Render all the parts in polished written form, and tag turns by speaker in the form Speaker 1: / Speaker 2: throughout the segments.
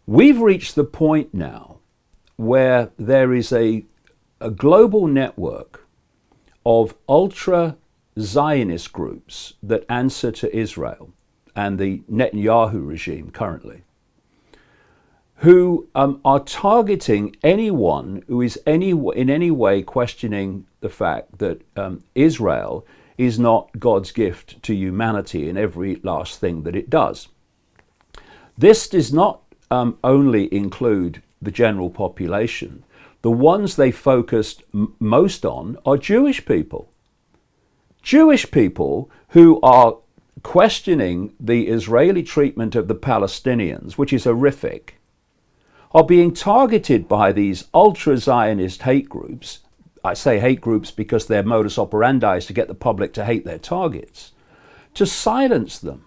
Speaker 1: We've reached the point now where there is a global network of ultra-Zionist groups that answer to Israel and the Netanyahu regime currently, who are targeting anyone who is in any way questioning the fact that Israel is not God's gift to humanity in every last thing that it does. This does not only include the general population. The ones they focused most on are Jewish people. Jewish people who are questioning the Israeli treatment of the Palestinians, which is horrific, are being targeted by these ultra-Zionist hate groups. I say hate groups because their modus operandi is to get the public to hate their targets, to silence them.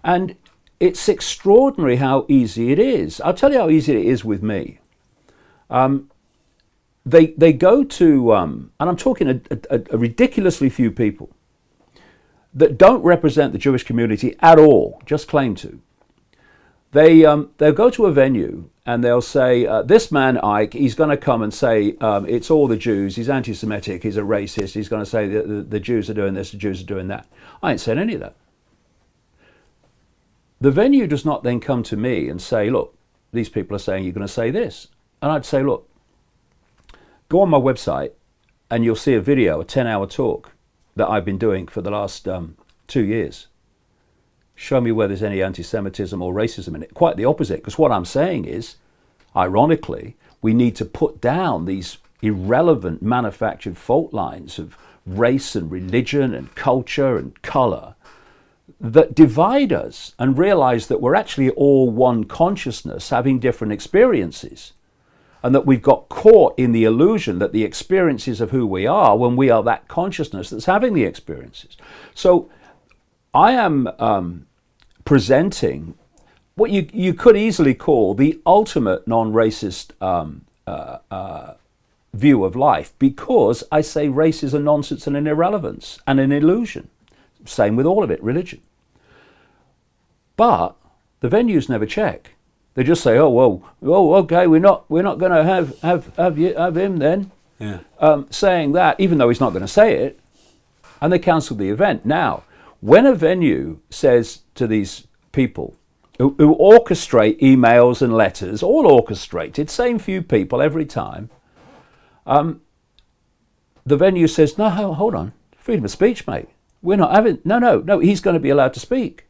Speaker 1: And it's extraordinary how easy it is. I'll tell you how easy it is with me. They go to, and I'm talking a ridiculously few people that don't represent the Jewish community at all, just claim to. They'll go to a venue and they'll say, this man, Icke, he's going to come and say, it's all the Jews, he's anti-Semitic, he's a racist, he's going to say the Jews are doing this, the Jews are doing that. I ain't said any of that. The venue does not then come to me and say, look, these people are saying you're going to say this. And I'd say, look, go on my website and you'll see a video, a 10-hour talk that I've been doing for the last 2 years. Show me where there's any anti-Semitism or racism in it. Quite the opposite, because what I'm saying is, ironically, we need to put down these irrelevant manufactured fault lines of race and religion and culture and color that divide us and realize that we're actually all one consciousness having different experiences, and that we've got caught in the illusion that the experiences of who we are when we are that consciousness that's having the experiences. So I am presenting what you could easily call the ultimate non-racist view of life, because I say race is a nonsense and an irrelevance and an illusion. Same with all of it, religion. But the venues never check. They just say, "Oh, okay, we're not going to have him then,"
Speaker 2: yeah.
Speaker 1: Saying that, even though he's not going to say it, and they cancel the event. Now, when a venue says to these people who orchestrate emails and letters, all orchestrated, same few people every time, the venue says, "No, hold on, freedom of speech, mate. We're not having. No. He's going to be allowed to speak."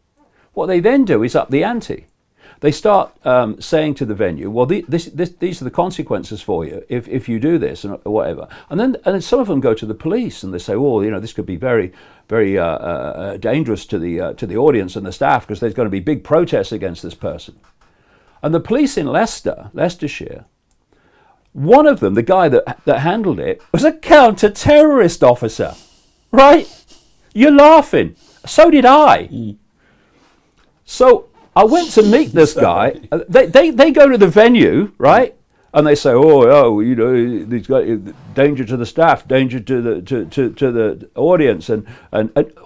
Speaker 1: What they then do is up the ante. They start saying to the venue, "Well, these are the consequences for you if you do this," or whatever. And then some of them go to the police and they say, "Oh, this could be very, very dangerous to the audience and the staff because there's going to be big protests against this person." And the police in Leicestershire, one of them, the guy that handled it, was a counter-terrorist officer. Right? You're laughing. So did I. Mm. So I went to meet this guy. They go to the venue, right? And they say, there's got danger to the staff, danger to the audience, and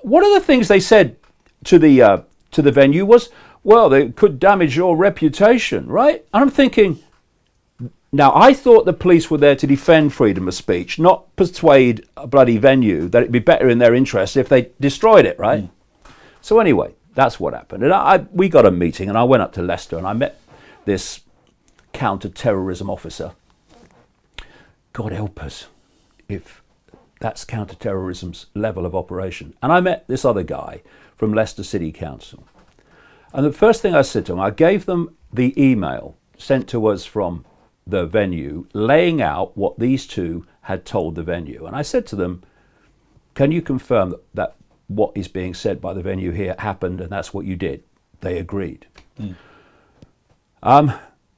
Speaker 1: one of the things they said to the venue was, well, they could damage your reputation, right? And I'm thinking, now I thought the police were there to defend freedom of speech, not persuade a bloody venue that it'd be better in their interest if they destroyed it, right? Mm. So anyway. That's what happened. And we got a meeting and I went up to Leicester and I met this counter-terrorism officer. God help us if that's counter-terrorism's level of operation. And I met this other guy from Leicester City Council. And the first thing I said to them, I gave them the email sent to us from the venue laying out what these two had told the venue. And I said to them, can you confirm that what is being said by the venue here happened and that's what you did? They agreed. Mm.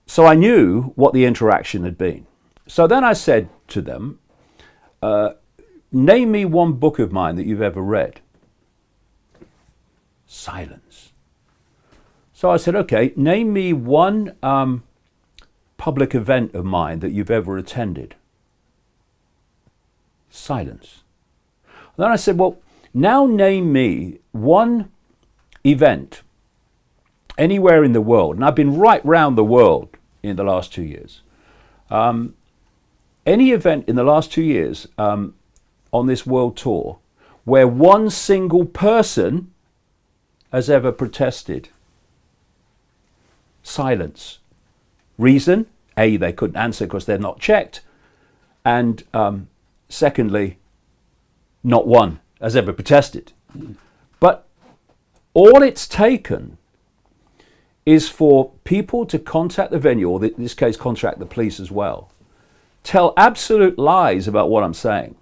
Speaker 1: So I knew what the interaction had been. So then I said to them, name me one book of mine that you've ever read. Silence. So I said, okay, name me one public event of mine that you've ever attended. Silence. And then I said, well, now name me one event anywhere in the world, and I've been right round the world in the last 2 years, any event in the last 2 years on this world tour where one single person has ever protested, silence. Reason? A, they couldn't answer because they're not checked. And secondly, not one has ever protested. But all it's taken is for people to contact the venue, or in this case, contact the police as well, tell absolute lies about what I'm saying.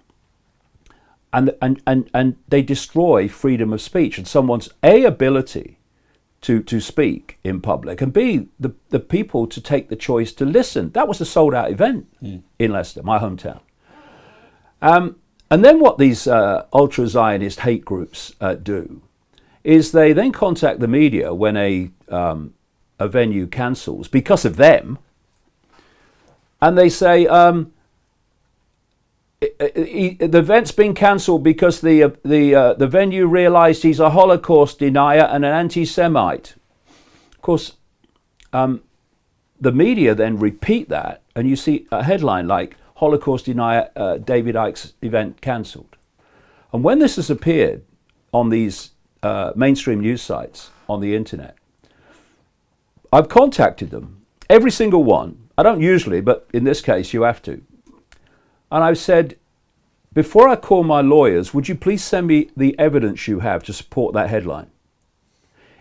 Speaker 1: And they destroy freedom of speech and someone's A, ability to speak in public, and B, the people to take the choice to listen. That was a sold out event in Leicester, my hometown. And then what these ultra-Zionist hate groups do is they then contact the media when a venue cancels because of them, and they say the event's been cancelled because the venue realised he's a Holocaust denier and an anti-Semite. Of course, the media then repeat that, and you see a headline like Holocaust denier David Icke's event cancelled. And when this has appeared on these mainstream news sites on the internet, I've contacted them, every single one. I don't usually, but in this case you have to. And I've said, before I call my lawyers, would you please send me the evidence you have to support that headline?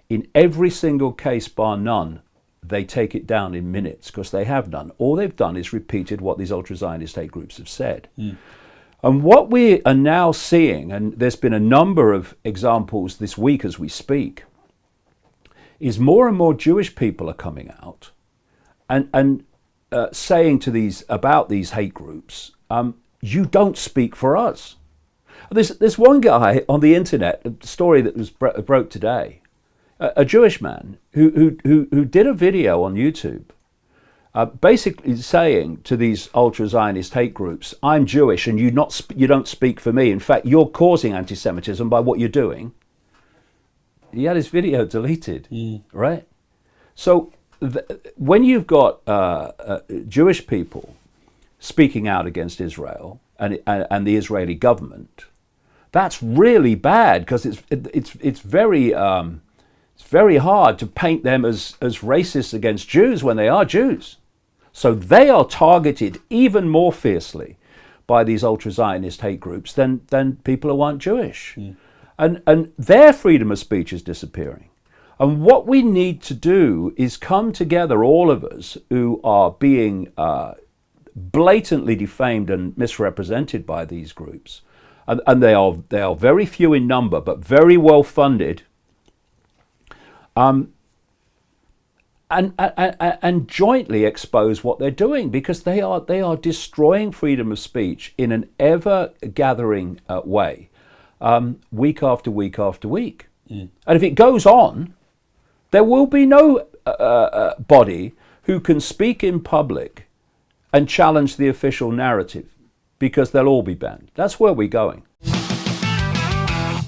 Speaker 1: In every single case, bar none, they take it down in minutes, because they have none. All they've done is repeated what these ultra-Zionist hate groups have said. And what we are now seeing, and there's been a number of examples this week as we speak, is more and more Jewish people are coming out and saying to these about these hate groups, you don't speak for us. There's one guy on the internet, a story that was broke today, a Jewish man who did a video on YouTube, basically saying to these ultra-Zionist hate groups, I'm Jewish and you don't speak for me. In fact, you're causing anti-Semitism by what you're doing. He had his video deleted, right? So when you've got Jewish people speaking out against Israel and the Israeli government, that's really bad, because it's very hard to paint them as racist against Jews when they are Jews. So they are targeted even more fiercely by these ultra-Zionist hate groups than people who aren't Jewish. And their freedom of speech is disappearing. And what we need to do is come together, all of us who are being blatantly defamed and misrepresented by these groups. And they are very few in number, but very well funded. And jointly expose what they're doing, because they are destroying freedom of speech in an ever-gathering way, week after week after week. And if it goes on, there will be no body who can speak in public and challenge the official narrative, because they'll all be banned. That's where we're going.